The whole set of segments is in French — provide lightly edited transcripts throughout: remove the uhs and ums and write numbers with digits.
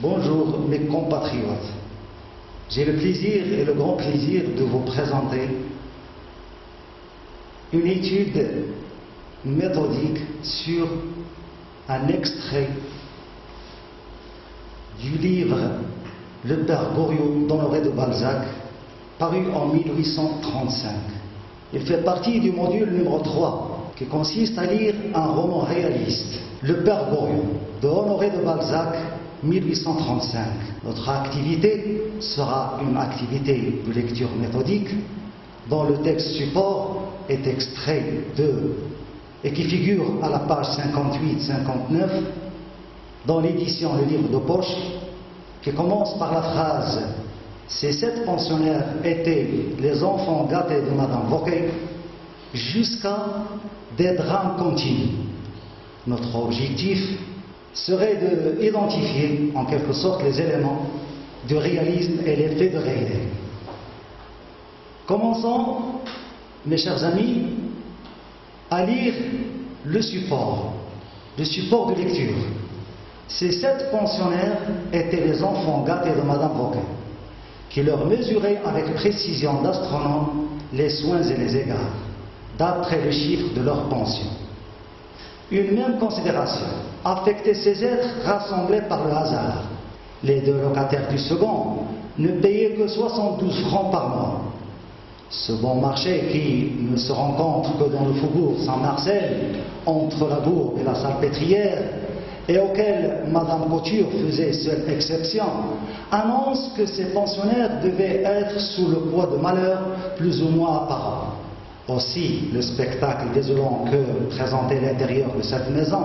Bonjour mes compatriotes. J'ai le plaisir et le grand plaisir de vous présenter une étude méthodique sur un extrait du livre Le Père Goriot d'Honoré de Balzac, paru en 1835. Il fait partie du module numéro 3, qui consiste à lire un roman réaliste, Le Père Goriot de Honoré de Balzac, 1835. Notre activité sera une activité de lecture méthodique dont le texte support est extrait de et qui figure à la page 58-59 dans l'édition Le Livre de Poche, qui commence par la phrase « Ces 7 pensionnaires étaient les enfants gâtés de Madame Vauquet » jusqu'à des drames continus. Notre objectif serait d'identifier en quelque sorte les éléments du réalisme et les faits de réel. Commençons, mes chers amis, à lire le support de lecture. Ces 7 pensionnaires étaient les enfants gâtés de Madame Vauquet, qui leur mesuraient avec précision d'astronome les soins et les égards, d'après le chiffre de leur pension. Une même considération affectait ces êtres rassemblés par le hasard. Les 2 locataires du second ne payaient que 72 francs par mois. Ce bon marché qui ne se rencontre que dans le faubourg Saint-Marcel, entre la bourg et la salpêtrière, et auquel Madame Couture faisait seule exception, annonce que ces pensionnaires devaient être sous le poids de malheurs plus ou moins apparents. Aussi, le spectacle désolant que présentait l'intérieur de cette maison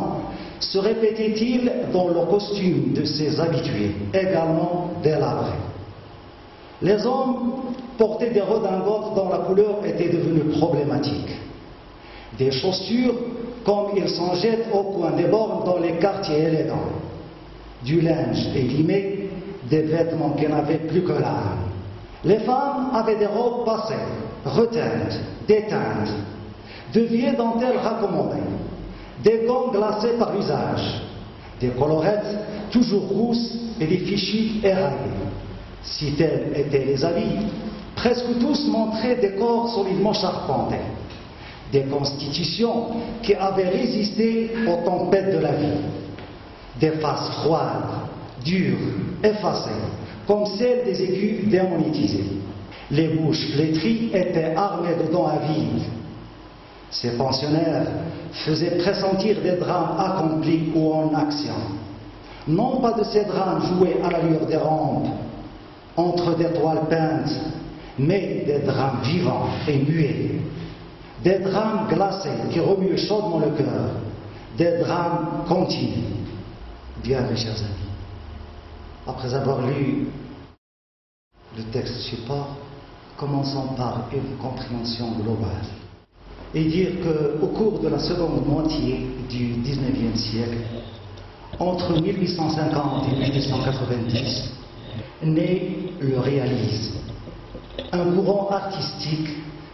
se répétait-il dans le costume de ses habitués, également délabrés. Les hommes portaient des redingotes dont la couleur était devenue problématique, des chaussures comme ils s'en jettent au coin des bornes dans les quartiers élégants, du linge élimé, des vêtements qui n'avaient plus que l'âme. Les femmes avaient des robes passées, reteintes, déteintes, de vieilles dentelles raccommodées, des gants glacés par l'usage, des colorettes toujours rousses et des fichus éraillés. Si tels étaient les habits, presque tous montraient des corps solidement charpentés, des constitutions qui avaient résisté aux tempêtes de la vie, des faces froides, dures, effacées, comme celles des écus démonétisés. Les bouches flétries étaient armées de dents à vide. Ces pensionnaires faisaient pressentir des drames accomplis ou en action. Non pas de ces drames joués à la lueur des rampes, entre des toiles peintes, mais des drames vivants et muets, des drames glacés qui remuent chaudement le cœur, des drames continus. Bien, mes chers amis, après avoir lu le texte support, commençons par une compréhension globale et dire qu'au cours de la seconde moitié du XIXe siècle, entre 1850 et 1890, naît le réalisme, un courant artistique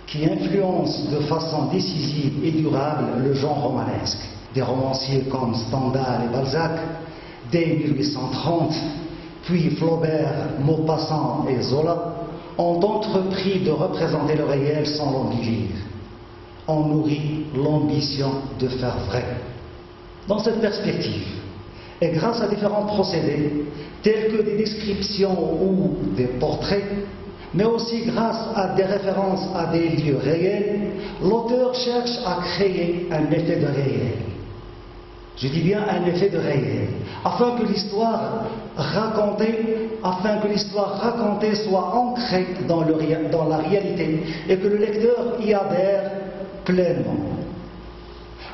qui influence de façon décisive et durable le genre romanesque. Des romanciers comme Stendhal et Balzac, dès 1830, puis Flaubert, Maupassant et Zola, ont entrepris de représenter le réel sans l'embellir. On nourrit l'ambition de faire vrai. Dans cette perspective, et grâce à différents procédés, tels que des descriptions ou des portraits, mais aussi grâce à des références à des lieux réels, l'auteur cherche à créer un effet de réel. Je dis bien un effet de réel, afin que l'histoire racontée soit ancrée dans la réalité et que le lecteur y adhère pleinement.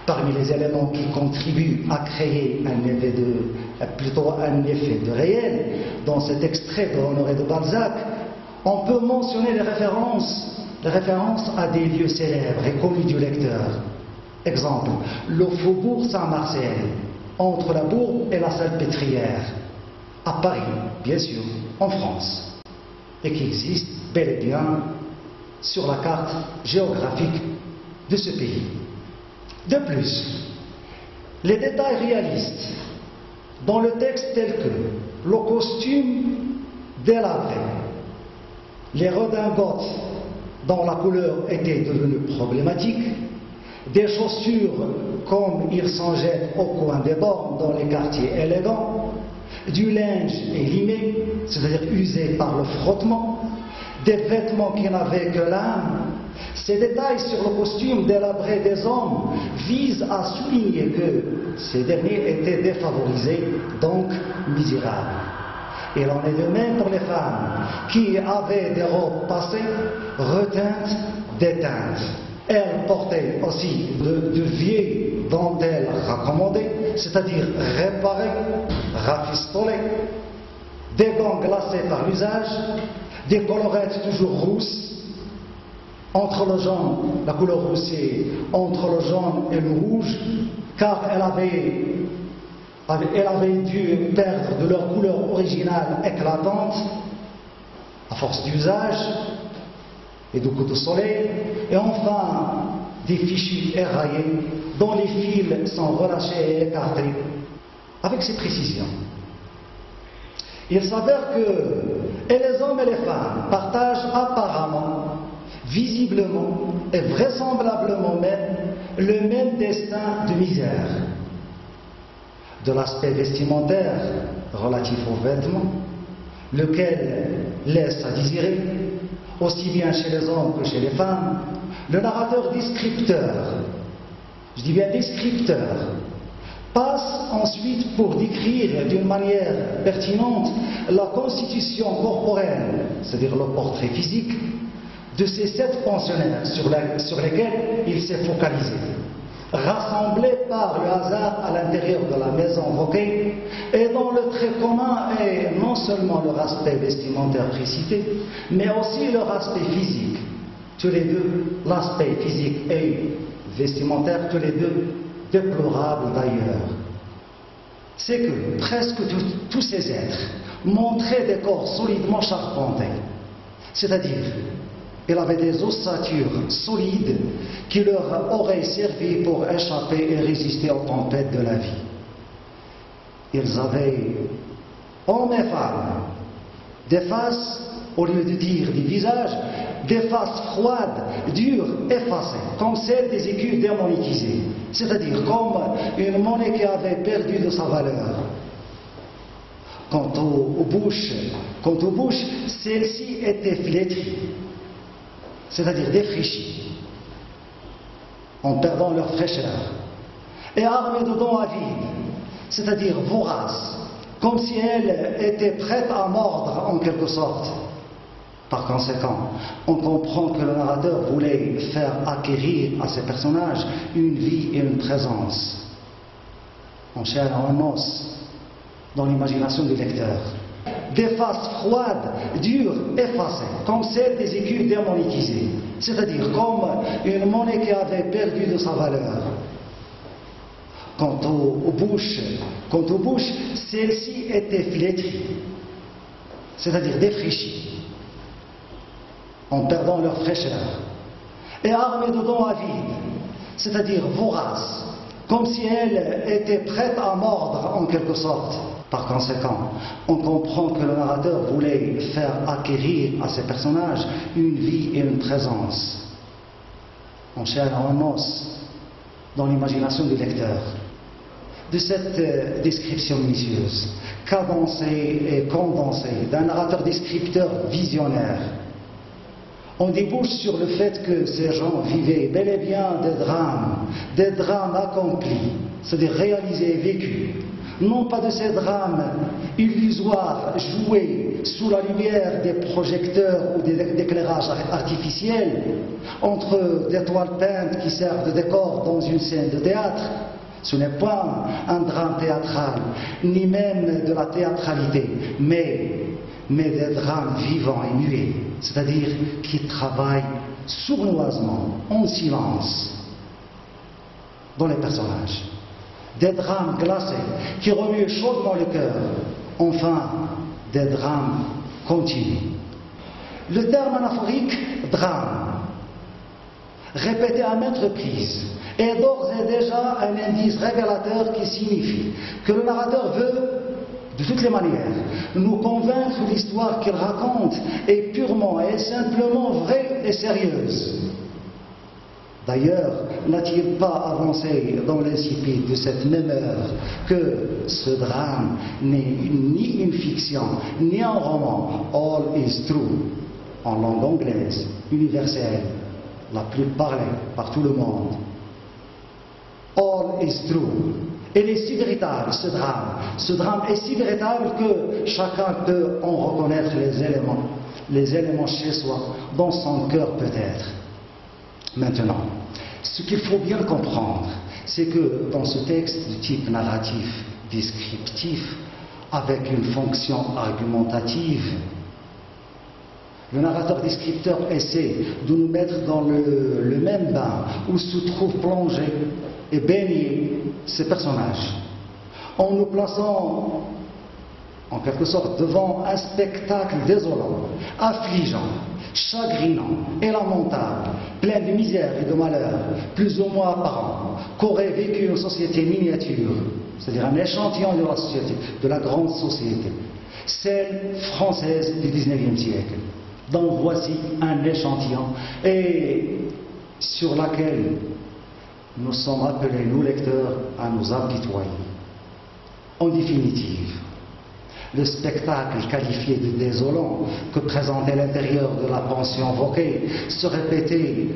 Parmi les éléments qui contribuent à créer un effet de réel, dans cet extrait de Honoré de Balzac, on peut mentionner les références à des lieux célèbres et connus du lecteur. Exemple, le faubourg Saint-Marcel, entre la bourbe et la salpêtrière, à Paris, bien sûr, en France, et qui existe bel et bien sur la carte géographique de ce pays. De plus, les détails réalistes dans le texte tels que le costume délabré, les redingotes dont la couleur était devenue problématique, des chaussures comme ils s'en jettent au coin des bornes dans les quartiers élégants, du linge élimé, c'est-à-dire usé par le frottement, des vêtements qui n'avaient que l'âme. Ces détails sur le costume délabré des hommes visent à souligner que ces derniers étaient défavorisés, donc misérables. Il en est de même pour les femmes qui avaient des robes passées, reteintes, déteintes. Elles portaient aussi de vieilles dentelles raccommodées, c'est-à-dire réparées, rafistolées, des gants glacés par l'usage, des colorettes toujours rousses, entre le jaune, la couleur rousse, entre le jaune et le rouge, car elle avait dû perdre de leur couleur originale éclatante à force d'usage et de coups de soleil, et enfin des fichus éraillés dont les fils sont relâchés et écartés avec ces précisions. Il s'avère que et les hommes et les femmes partagent apparemment, visiblement et vraisemblablement même le même destin de misère. De l'aspect vestimentaire relatif aux vêtements, lequel laisse à désirer, aussi bien chez les hommes que chez les femmes, le narrateur descripteur, je dis bien descripteur, passe ensuite pour décrire d'une manière pertinente la constitution corporelle, c'est-à-dire le portrait physique, de ces 7 pensionnaires sur lesquels il s'est focalisé, rassemblés par le hasard à l'intérieur de la maison Roquet, et dont le trait commun est non seulement leur aspect vestimentaire précité, mais aussi leur aspect physique. Tous les deux, l'aspect physique et vestimentaire, tous les deux déplorables d'ailleurs. C'est que presque tous ces êtres montraient des corps solidement charpentés, c'est-à-dire ils avaient des ossatures solides qui leur auraient servi pour échapper et résister aux tempêtes de la vie. Ils avaient, hommes et femmes, des faces, au lieu de dire des visages, des faces froides, dures, effacées, comme celles des écus démonétisés, c'est-à-dire comme une monnaie qui avait perdu de sa valeur. Quant aux bouches, celles-ci étaient flétries, c'est-à-dire défraîchies, en perdant leur fraîcheur, et armées de dents avides, c'est-à-dire voraces, comme si elles étaient prêtes à mordre en quelque sorte. Par conséquent, on comprend que le narrateur voulait faire acquérir à ces personnages une vie et une présence, en chair et en os, dans l'imagination du lecteur. Des faces froides, dures, effacées, comme celles des écus démonétisés, c'est-à-dire comme une monnaie qui avait perdu de sa valeur. Quant aux bouches, celles-ci étaient flétries, c'est-à-dire défraîchies, en perdant leur fraîcheur, et armées de dents avides, c'est-à-dire voraces, comme si elles étaient prêtes à mordre en quelque sorte. Par conséquent, on comprend que le narrateur voulait faire acquérir à ces personnages une vie et une présence, en chair et en os, dans l'imagination du lecteur. De cette description minutieuse, cadencée et condensée d'un narrateur descripteur visionnaire, on débouche sur le fait que ces gens vivaient bel et bien des drames accomplis, c'est-à-dire réalisés et vécus, non pas de ces drames illusoires joués sous la lumière des projecteurs ou d'éclairage artificiel, entre des toiles peintes qui servent de décor dans une scène de théâtre. Ce n'est pas un drame théâtral, ni même de la théâtralité, mais des drames vivants et muets, c'est-à-dire qui travaillent sournoisement, en silence, dans les personnages. Des drames glacés qui remuent chaudement le cœur, enfin des drames continus. Le terme anaphorique drame, répété à maintes reprises, est d'ores et déjà un indice révélateur qui signifie que le narrateur veut de toutes les manières, nous convaincre que l'histoire qu'il raconte est purement et simplement vraie et sérieuse. D'ailleurs, n'a-t-il pas avancé dans l'incipit de cette même heure que ce drame n'est ni une fiction, ni un roman, all is true, en langue anglaise, universelle, la plus parlée par tout le monde. All is true. Il est si véritable, ce drame. Ce drame est si véritable que chacun peut en reconnaître les éléments chez soi, dans son cœur peut-être. Maintenant, ce qu'il faut bien comprendre, c'est que dans ce texte de type narratif, descriptif, avec une fonction argumentative, le narrateur-descripteur essaie de nous mettre dans le même bain où se trouvent plongés et baignés ces personnages, en nous plaçant en quelque sorte devant un spectacle désolant, affligeant, chagrinant et lamentable, plein de misère et de malheur, plus ou moins apparent, qu'aurait vécu une société miniature, c'est-à-dire un échantillon de la société, de la grande société, celle française du XIXe siècle. Donc voici un échantillon et sur laquelle nous sommes appelés, nous lecteurs, à nous apitoyer. En définitive, le spectacle qualifié de désolant que présentait l'intérieur de la pension Vauquet se répétait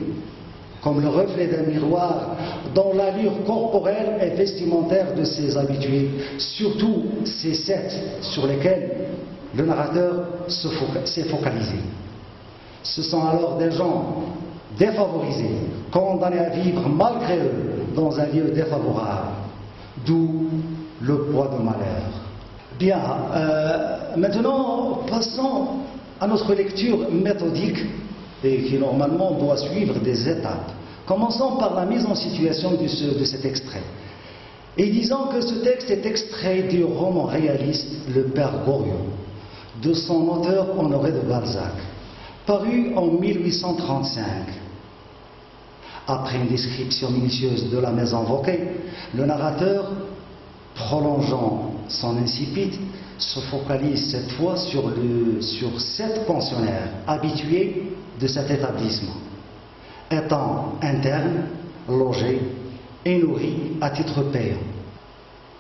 comme le reflet d'un miroir dans l'allure corporelle et vestimentaire de ses habitués, surtout ces 7 sur lesquels le narrateur s'est focalisé. Ce sont alors des gens défavorisés, condamnés à vivre malgré eux dans un lieu défavorable, d'où le poids de malheur. Bien, maintenant passons à notre lecture méthodique et qui normalement doit suivre des étapes. Commençons par la mise en situation de cet extrait. Et disons que ce texte est extrait du roman réaliste Le Père Goriot, de son auteur Honoré de Balzac, paru en 1835. Après une description minutieuse de la maison Vauquet, le narrateur, prolongeant son incipit, se focalise cette fois sur 7 pensionnaires habitués de cet établissement, étant internes, logés et nourris à titre payant.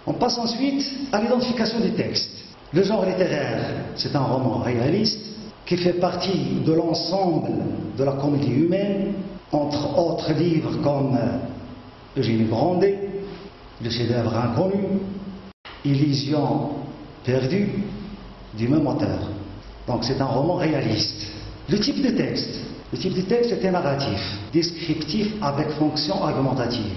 On passe ensuite à l'identification du texte. Le genre littéraire, c'est un roman réaliste qui fait partie de l'ensemble de la comédie humaine, entre autres livres comme Eugénie Grandet, le chef-d'œuvre inconnu, Illusion perdue, du même auteur. Donc c'est un roman réaliste. Le type de texte était narratif, descriptif avec fonction argumentative.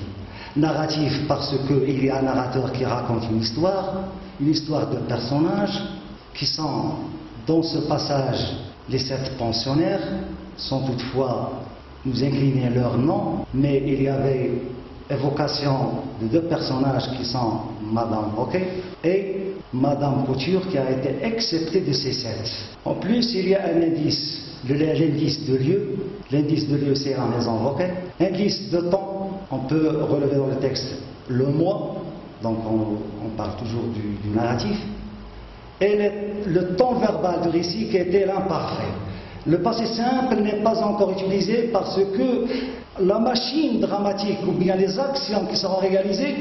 Narratif parce qu'il y a un narrateur qui raconte une histoire de personnages qui sont dans ce passage les 7 pensionnaires, sans toutefois nous incliner leur nom, mais il y avait évocation de 2 personnages qui sont Madame Vauquet et Madame Couture qui a été exceptée de ces 7. En plus, il y a un indice, l'indice de lieu. L'indice de lieu, c'est la maison Vauquet. Indice de temps, on peut relever dans le texte le mois, donc on parle toujours du narratif. Et le temps verbal du récit qui était l'imparfait. Le passé simple n'est pas encore utilisé parce que la machine dramatique ou bien les actions qui seront réalisées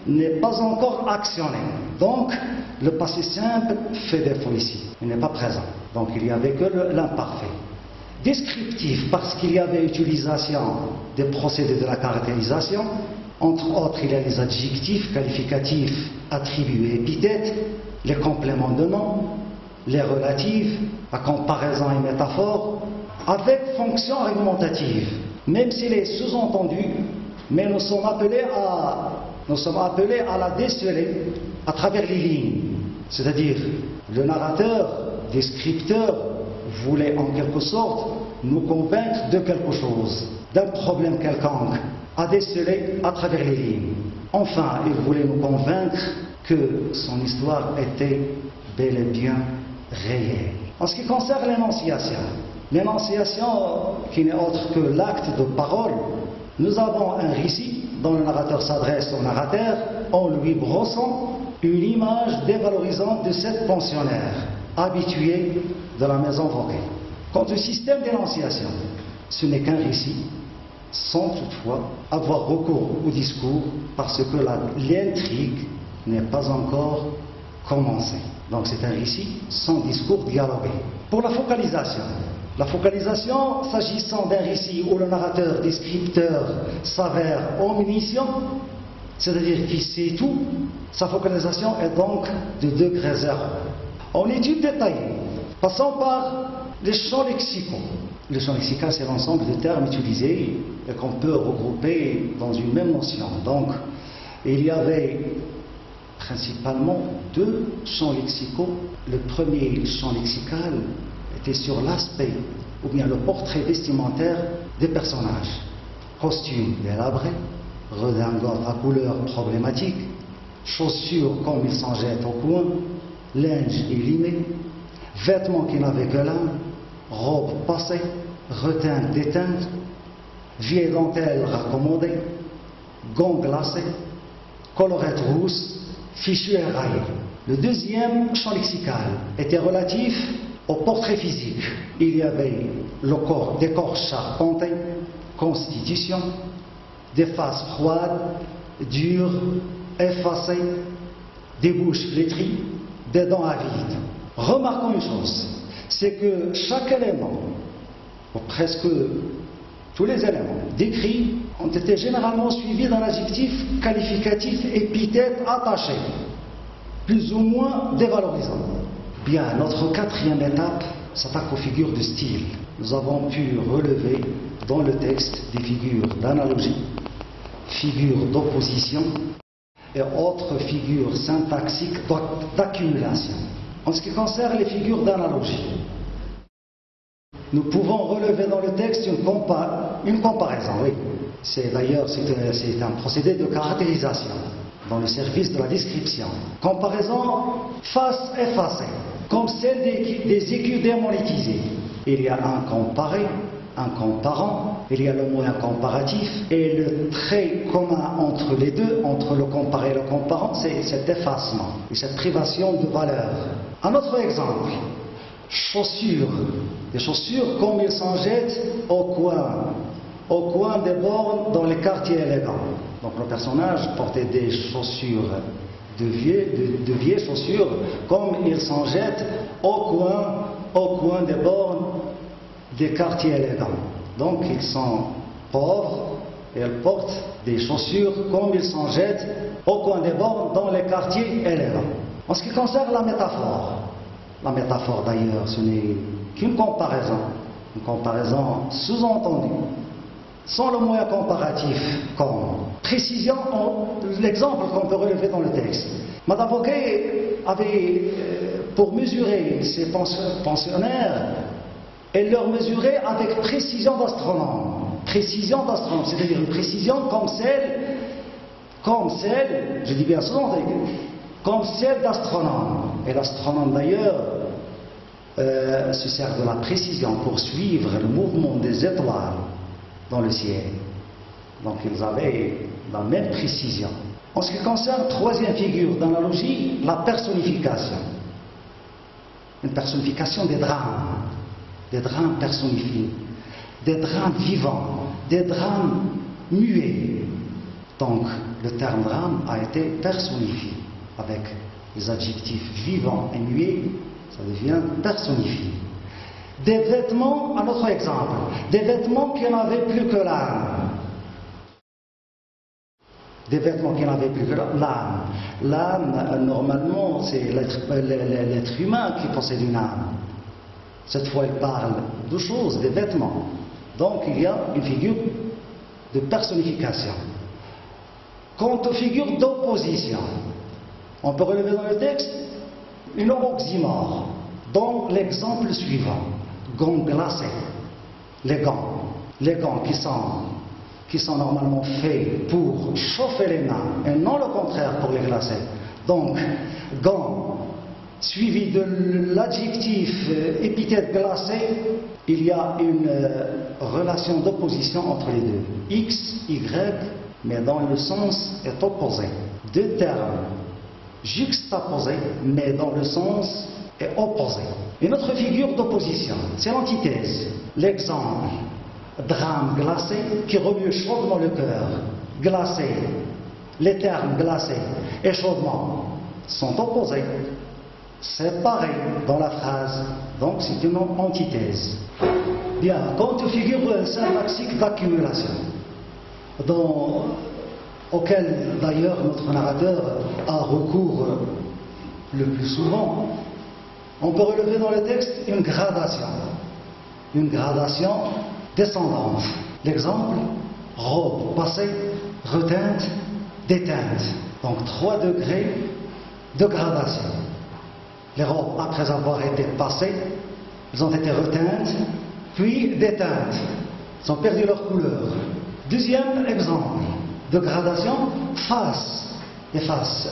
n'est pas encore actionnée. Donc, le passé simple fait défaut ici. Il n'est pas présent. Donc, il n'y avait que l'imparfait. Descriptif parce qu'il y avait utilisation des procédés de la caractérisation. Entre autres, il y a les adjectifs, qualificatifs, attributs et épithètes, les compléments de nom, les relatives, la comparaison et métaphore, avec fonction argumentative, même s'il est sous-entendu, mais nous sommes appelés à la déceler à travers les lignes. C'est-à-dire, le narrateur, descripteur, voulait en quelque sorte nous convaincre de quelque chose, d'un problème quelconque, à déceler à travers les lignes. Enfin, il voulait nous convaincre que son histoire était bel et bien réelle. En ce qui concerne l'énonciation qui n'est autre que l'acte de parole, nous avons un récit dont le narrateur s'adresse au narrateur en lui brossant une image dévalorisante de cette pensionnaire habituée de la maison Vauquet. Quant au système d'énonciation, ce n'est qu'un récit, sans toutefois avoir recours au discours, parce que l'intrigue n'est pas encore commencée. Donc c'est un récit sans discours dialogué. Pour la focalisation, s'agissant d'un récit où le narrateur descripteur s'avère omniscient, c'est-à-dire qu'il sait tout, sa focalisation est donc de degré 0. En étude détaillée, passons par les champs lexicaux. Le champ lexical, c'est l'ensemble de termes utilisés et qu'on peut regrouper dans une même notion. Donc, il y avait principalement 2 champs lexicaux. Le premier champ lexical était sur l'aspect ou bien le portrait vestimentaire des personnages. Costumes délabrés, redingote à couleurs problématiques, chaussures comme ils s'en jettent au coin, linge élimé, vêtements qui n'avaient que l'âme, robes passées, reteintes déteintes, vieilles dentelles raccommodées, gants glacés, colorettes rousses, fichus et raillés. Le deuxième champ lexical était relatif au portrait physique. Il y avait des corps charpentés, constitution, des faces froides, dures, effacées, des bouches flétries, des dents avides. Remarquons une chose, c'est que chaque élément, ou presque tous les éléments décrits, ont été généralement suivis d'un adjectif qualificatif épithète attaché, plus ou moins dévalorisant. Bien, notre 4e étape s'attaque aux figures de style. Nous avons pu relever dans le texte des figures d'analogie, figures d'opposition et autres figures syntaxiques d'accumulation. En ce qui concerne les figures d'analogie, nous pouvons relever dans le texte une comparaison. Oui. C'est un procédé de caractérisation dans le service de la description. Comparaison face effacée, comme celle des écus démonétisés. Il y a un comparé, un comparant, il y a le moyen comparatif, et le trait commun entre les deux, entre le comparé et le comparant, c'est cet effacement et cette privation de valeur. Un autre exemple, chaussures. Des chaussures comme ils s'en jettent au coin des bornes dans les quartiers élégants. Donc le personnage portait des chaussures, de vieilles chaussures, comme ils s'en jettent au coin des bornes des quartiers élégants. Donc ils sont pauvres et ils portent des chaussures comme ils s'en jettent au coin des bornes dans les quartiers élégants. En ce qui concerne la métaphore d'ailleurs, ce n'est qu'une comparaison sous-entendue, sans le moyen comparatif comme précision. L'exemple qu'on peut relever dans le texte. Madame Vauquet avait, pour mesurer ses pensionnaires, elle leur mesurait avec précision d'astronome. Précision d'astronome, c'est-à-dire une précision comme celle, je dis bien souvent, comme celle d'astronome. Et l'astronome d'ailleurs se sert de la précision pour suivre le mouvement des étoiles dans le ciel. Donc ils avaient la même précision. En ce qui concerne la 3e figure d'analogie, la personnification. Une personnification des drames personnifiés, des drames vivants, des drames muets. Donc le terme drame a été personnifié avec les adjectifs vivants et muets, ça devient personnifié. Des vêtements, un autre exemple, des vêtements qui n'avaient plus que l'âme. Des vêtements qui n'avaient plus que l'âme. L'âme, normalement, c'est l'être humain qui possède une âme. Cette fois, il parle de choses, des vêtements. Donc, il y a une figure de personnification. Quant aux figures d'opposition, on peut relever dans le texte une oxymore, dont l'exemple suivant. Gants glacés, les gants qui sont normalement faits pour chauffer les mains et non le contraire pour les glacer. Donc, gants suivi de l'adjectif épithète glacé, il y a une relation d'opposition entre les deux. X, Y, mais dans le sens est opposé. 2 termes juxtaposé, mais dans le sens est opposé. Une autre figure d'opposition, c'est l'antithèse. L'exemple, drame glacé qui remue chaudement le cœur. Glacé, les termes glacé et chaudement sont opposés, séparés dans la phrase, donc c'est une antithèse. Bien, quant aux figures syntaxiques d'accumulation, auquel d'ailleurs notre narrateur a recours le plus souvent, on peut relever dans le texte une gradation descendante. L'exemple, robe passée, reteinte, déteinte. Donc 3 degrés de gradation. Les robes, après avoir été passées, elles ont été reteintes, puis déteintes. Elles ont perdu leur couleur. Deuxième exemple de gradation, face. Les faces,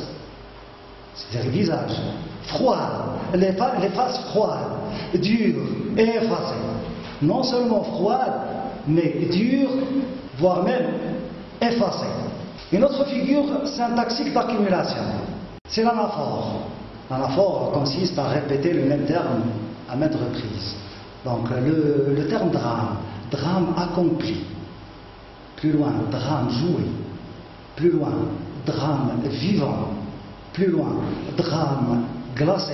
c'est-à-dire le visage. Froid, les faces froides, dures et effacées. Non seulement froides, mais dures, voire même effacées. Une autre figure syntaxique d'accumulation, c'est l'anaphore. L'anaphore consiste à répéter le même terme à maintes reprises. Donc le terme drame, drame accompli. Plus loin, drame joué. Plus loin, drame vivant. Plus loin, drame glacé.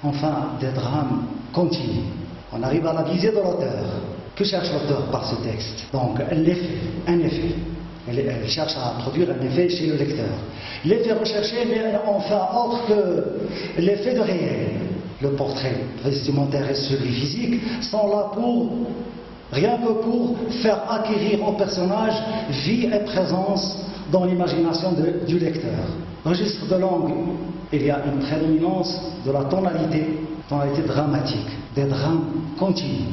Enfin, des drames continus. On arrive à la visée de l'auteur. Que cherche l'auteur par ce texte? Donc, l'effet, un effet. Elle cherche à produire un effet chez le lecteur. L'effet recherché n'est enfin autre que l'effet de réel. Le portrait vestimentaire et celui physique sont là rien que pour faire acquérir au personnage vie et présence dans l'imagination du lecteur. Registre de langue, il y a une prédominance de la tonalité dramatique, des drames continus.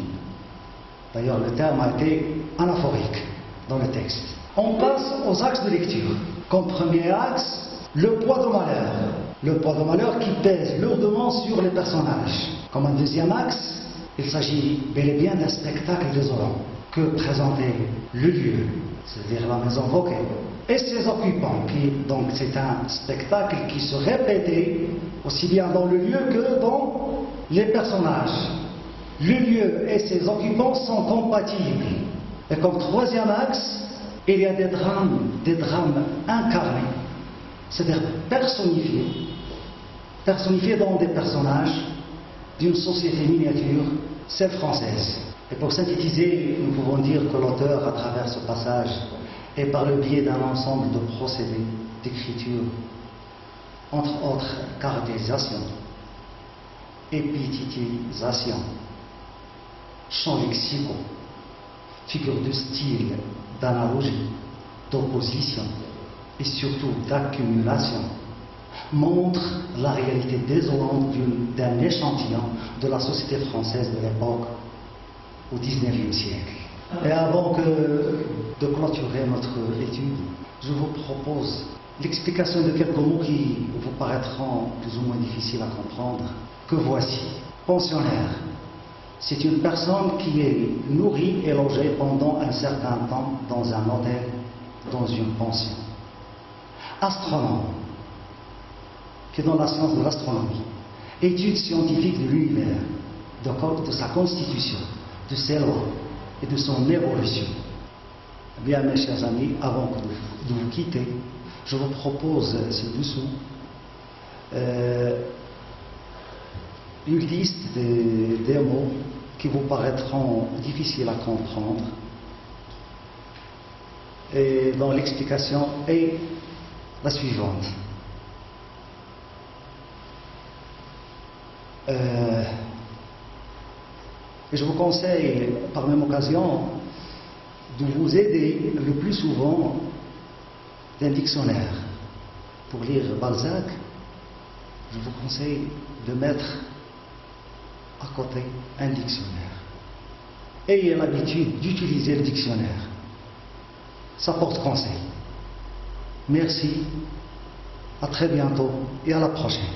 D'ailleurs, le terme a été anaphorique dans le texte. On passe aux axes de lecture. Comme premier axe, le poids de malheur. Le poids de malheur qui pèse lourdement sur les personnages. Comme un deuxième axe, il s'agit bel et bien d'un spectacle désolant que présentait le lieu, c'est-à-dire la maison Vauquet, et ses occupants. Donc c'est un spectacle qui se répétait aussi bien dans le lieu que dans les personnages. Le lieu et ses occupants sont compatibles. Et comme troisième axe, il y a des drames incarnés, c'est-à-dire personnifiés dans des personnages d'une société miniature, celle française. Et pour synthétiser, nous pouvons dire que l'auteur, à travers ce passage, et par le biais d'un ensemble de procédés d'écriture, entre autres caractérisation, épithétisation, champs lexicaux, figures de style, d'analogie, d'opposition et surtout d'accumulation, montre la réalité désolante d'un échantillon de la société française de l'époque au XIXe siècle. Et avant de clôturer notre étude, je vous propose l'explication de quelques mots qui vous paraîtront plus ou moins difficiles à comprendre. Que voici. Pensionnaire. C'est une personne qui est nourrie et logée pendant un certain temps dans un hôtel, dans une pension. Astronome, qui est dans la science de l'astronomie. Étude scientifique de l'univers, de sa constitution, de ses lois et de son évolution. Bien, mes chers amis, avant de vous quitter, je vous propose ci-dessous une liste des mots qui vous paraîtront difficiles à comprendre et dont l'explication est la suivante. Et je vous conseille, par même occasion, de vous aider le plus souvent d'un dictionnaire. Pour lire Balzac, je vous conseille de mettre à côté un dictionnaire. Ayez l'habitude d'utiliser le dictionnaire. Ça porte conseil. Merci, à très bientôt et à la prochaine.